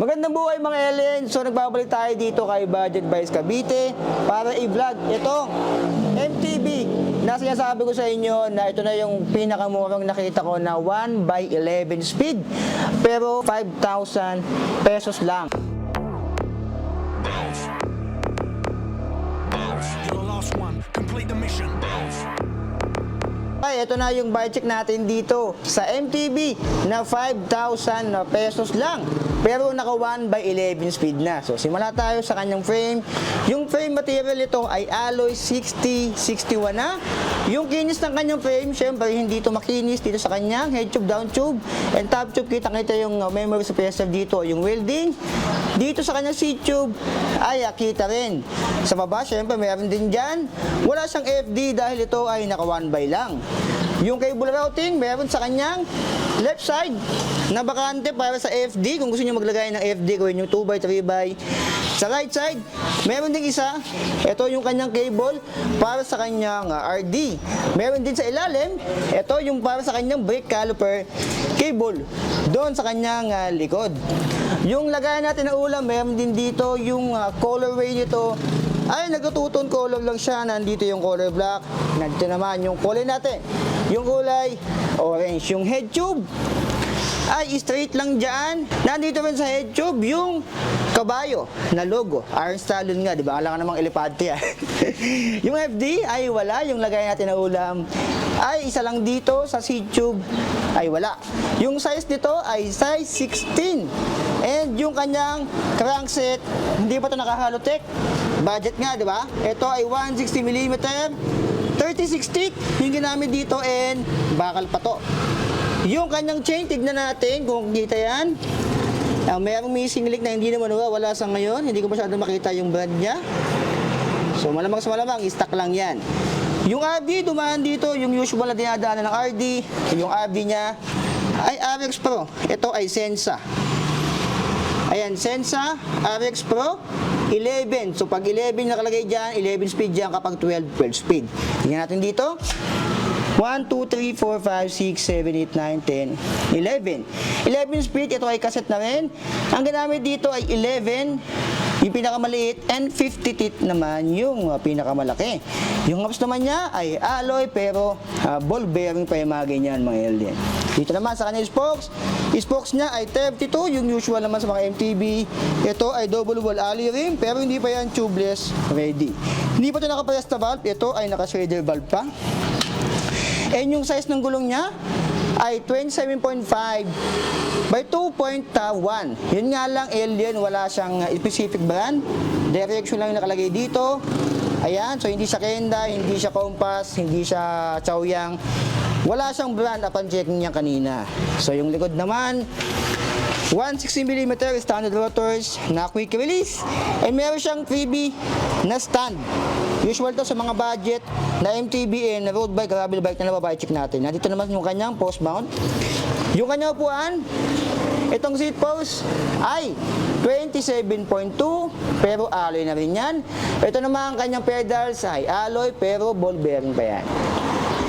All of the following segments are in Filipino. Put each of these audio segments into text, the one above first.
Magandang buhay mga alien. So nagbabalik tayo dito kay Budget Buys Cavite para i-vlog itong MTB na sinasabi ko sa inyo na ito na yung pinakamurang nakita ko na 1/11 speed pero 5,000 pesos lang. You're the last one. Complete the mission. Ay, ito na yung buy check natin dito sa MTB na 5,000 pesos lang. Pero naka 1/11 speed na. So, simula tayo sa kanyang frame. Yung frame material ito ay alloy 6061 na. Yung kinis ng kanyang frame, syempre, hindi ito makinis dito sa kanyang head tube, down tube, and top tube. Kita-kita yung memory suppressor dito, yung welding. Dito sa kanyang seat tube, ay kita rin. Sa baba, syempre, meron din dyan. Wala siyang FD dahil ito ay naka 1x lang. Yung cable routing, meron sa kanyang left side na bakante para sa FD. Kung gusto nyo maglagay ng FD, gawin yung 2x3x. Sa right side, meron din isa. Ito yung kanyang cable para sa kanyang RD. Meron din sa ilalim, ito yung para sa kanyang brake caliper cable. Doon sa kanyang likod. Yung lagayan natin ng ulam, meron din dito yung colorway nito. Ay, nagtututon color lang siya. Nandito yung color black. Nandito naman yung kulay natin. Yung kulay orange. Yung head tube ay straight lang dyan. Nandito rin sa head tube yung kabayo na logo. Iron Stallion nga, di ba? Alam ka namang elepante yan. Yung FD ay wala. Yung lagay natin na ulam ay isa lang dito sa seat tube ay wala. Yung size nito ay size 16. And yung kanyang crankset, hindi pa ito naka-halotech. Budget nga, di ba? Ito ay 160mm, 36 stick yung ginamit dito, and bakal pa to. Yung kanyang chain, tignan natin kung kita yan. Mayroong missing link na hindi naman wala sa ngayon. Hindi ko masyado makita yung brand niya. So malamang sa malamang, stock lang yan. Yung RD, dumaan dito, yung usual na dinadaanan ng RD. Yung RD niya ay RX Pro. Ito ay Sensa. Ayan, Sensa RX Pro 11. So pag 11 nakalagay dyan, 11 speed dyan, kapag 12 speed. Tingnan natin dito. 1, 2, 3, 4, 5, 6, 7, 8, 9, 10, 11. 11 speed, ito ay cassette na rin. Ang ginamit dito ay 11, yung pinakamaliit, and 50 teeth naman yung pinakamalaki. Yung hubs naman niya ay alloy pero ball bearing pa yung mga ganyan, mga alien. Dito naman sa kanyang spokes niya ay 32, yung usual naman sa mga MTB. Ito ay double wall alloy rim pero hindi pa yan tubeless ready. Hindi pa ito nakapares na valve, ito ay naka-shader valve pa. And yung size ng gulong niya ay 27.5 by 2.1. Yun nga lang, alien, wala siyang specific brand. Direction lang yung nakalagay dito. Ayan, so hindi siya Kenda, hindi siya Compass, hindi siya Chaoyang. Wala siyang brand upon checking niya kanina. So yung likod naman, 160mm standard rotors na quick release, and meron siyang freebie na stand. Usual to sa mga budget na MTB and road bike, gravel bike na nababike check natin. Nandito naman yung kanyang post mount. Yung kanyang upuan, itong seat post ay 27.2 pero alloy na rin yan. Ito naman ang kanyang pedals ay alloy pero ball bearing pa yan.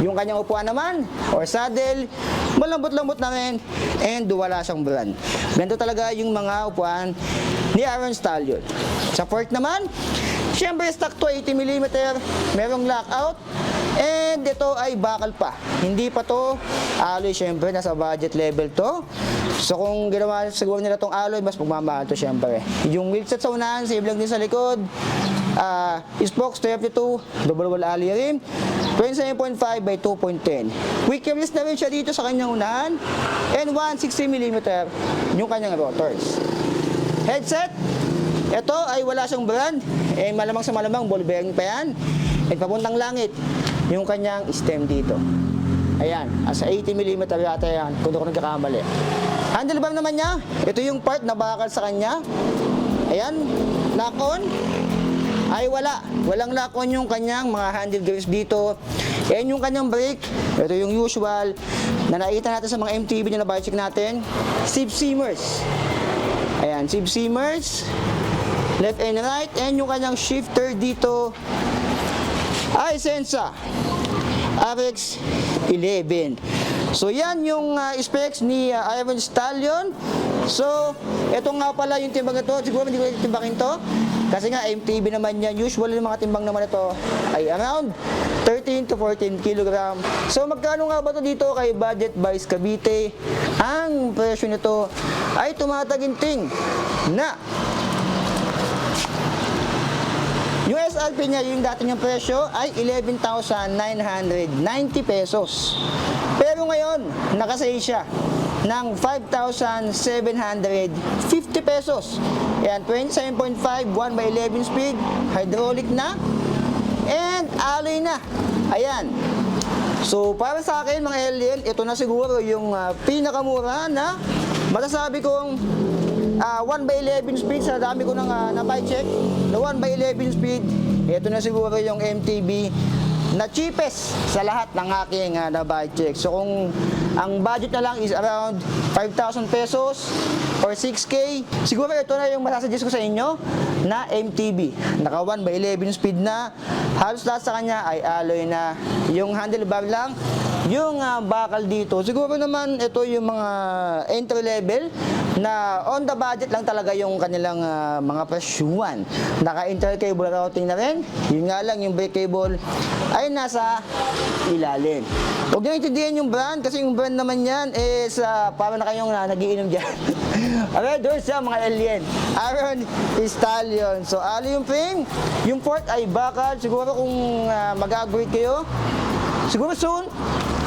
Yung kanyang upuan naman, or saddle, malambot-lambot na rin, and wala siyang brand. Ganito talaga yung mga upuan ni Iron Stallion. Sa fork naman, syempre stock to 80mm, merong lockout, and ito ay bakal pa. Hindi pa to alloy, syempre, nasa budget level to. So kung ginawa siguro nila tong alloy, mas magmamahal to syempre. Yung wheelset sa unahan, save lang din sa likod. Spokes 32, double wall alloy rim, 27.5 by 2.10. Quick release na rin siya dito sa kanyang unahan, and 160mm yung kanyang rotors. Headset, ito ay wala siyang brand, malamang sa malamang ball bearing pa yan, at papuntang langit yung kanyang stem dito. Ayan, sa 80mm yata yan, kung ako nagkakamali. Handlebar naman niya, ito yung part na bakal sa kanya. Ayan, lock on ay walang lock on yung kanyang mga handle grips dito. Ayan yung kanyang brake, ito yung usual na nakita natin sa mga MTB na bike check natin. Sieve seamers, ayan, sieve seamers, left and right, and yung kanyang shifter dito ay Sensa RX 11. So yan yung specs ni Iron Stallion So, ito nga pala yung timbang ito. Siguro hindi ko timbangin to. Kasi nga, MTB naman yan. Usually, yung mga timbang naman ito ay around 13 to 14 kilogram. So, magkano nga ba ito dito kay Budget Buys Cavite? Ang presyo nito ay tumataginting na yung SRP niya, yung dati niyang presyo ay 11,990 pesos. Pero ngayon, nakasale siya ng 5,750 pesos. Ayan, 27.5, 1/11 speed, hydraulic na, and alloy na. Ayan. So, para sa akin mga alien, ito na siguro yung pinakamura na masasabi kong 1/11 speed. Sa dami ko nang na-check na 1/11 speed, ito na siguro yung MTB na cheapest sa lahat ng aking na-check. So kung ang budget na lang is around 5,000 pesos or 6K, siguro ito na yung masasuggest ko sa inyo na MTB. Naka 1/11 speed na, halos lahat sa kanya ay alloy na, yung handlebar lang yung bakal dito. Siguro naman ito yung mga entry level na on the budget lang talaga yung kanilang mga presyuan. Naka-intercable routing na rin. Yun nga lang, yung brake cable ay nasa ilalim. Huwag nyo intindihan yung brand kasi yung brand naman yan is para na kayong nagiinom dyan. Alright, doon sa mga alien. Iron Stallion. So, yung frame, yung port ay bakal. Siguro kung mag-upgrade kayo, siguro soon,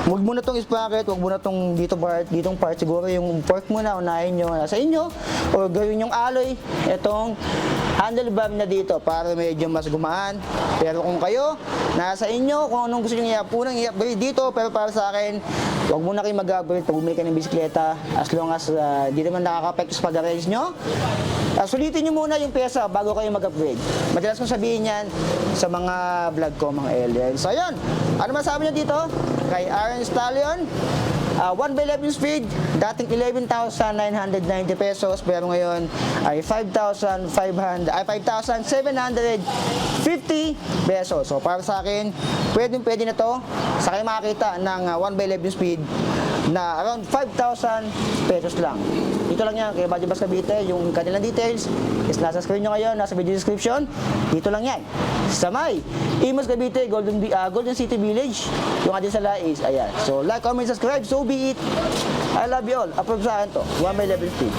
huwag mo na itong sprocket, huwag mo na itong ditong part, siguro yung fork mo na, unahin nyo sa inyo, o gawin yung alloy, itong handlebar na dito para medyo mas gumaan. Pero kung kayo, nasa inyo, kung anong gusto nyo i-upgrade dito, pero para sa akin, huwag mo na kayo mag-upgrade pag bumili ka ng bisikleta, as long as di naman nakaka-affect sa pag-arrange nyo. Sulitin nyo muna yung pyesa bago kayo mag-upgrade. Madalas kong sabihin yan sa mga vlog ko, mga alien. So, ayun. Ano masabi nyo dito? Kay Iron Stallion, 1/11 speed, dating 11,990 pesos, pero ngayon ay 5,750 pesos. So, para sa akin, pwede na to. Sa kayo makakita ng 1/11 speed na around 5,000 pesos lang. Dito lang yan, kay Budget Buys Cavite, yung kanilang details is nasa screen nyo ngayon, nasa video description. Dito lang yan. Sa may Imus Cavite, Golden City Village, yung address sa is, ayan. So, like, comment, subscribe, so be it. I love you all. Approve sa akin to. 1/11 speed.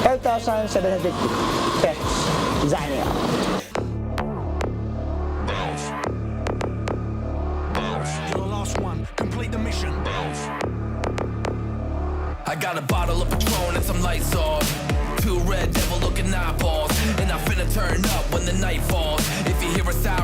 5,750 pesos. Design out. You're the last one. Complete the mission. I got a bottle of Patron and some lights off. Two red devil looking eyeballs. And I'm finna turn up when the night falls. If you hear a sound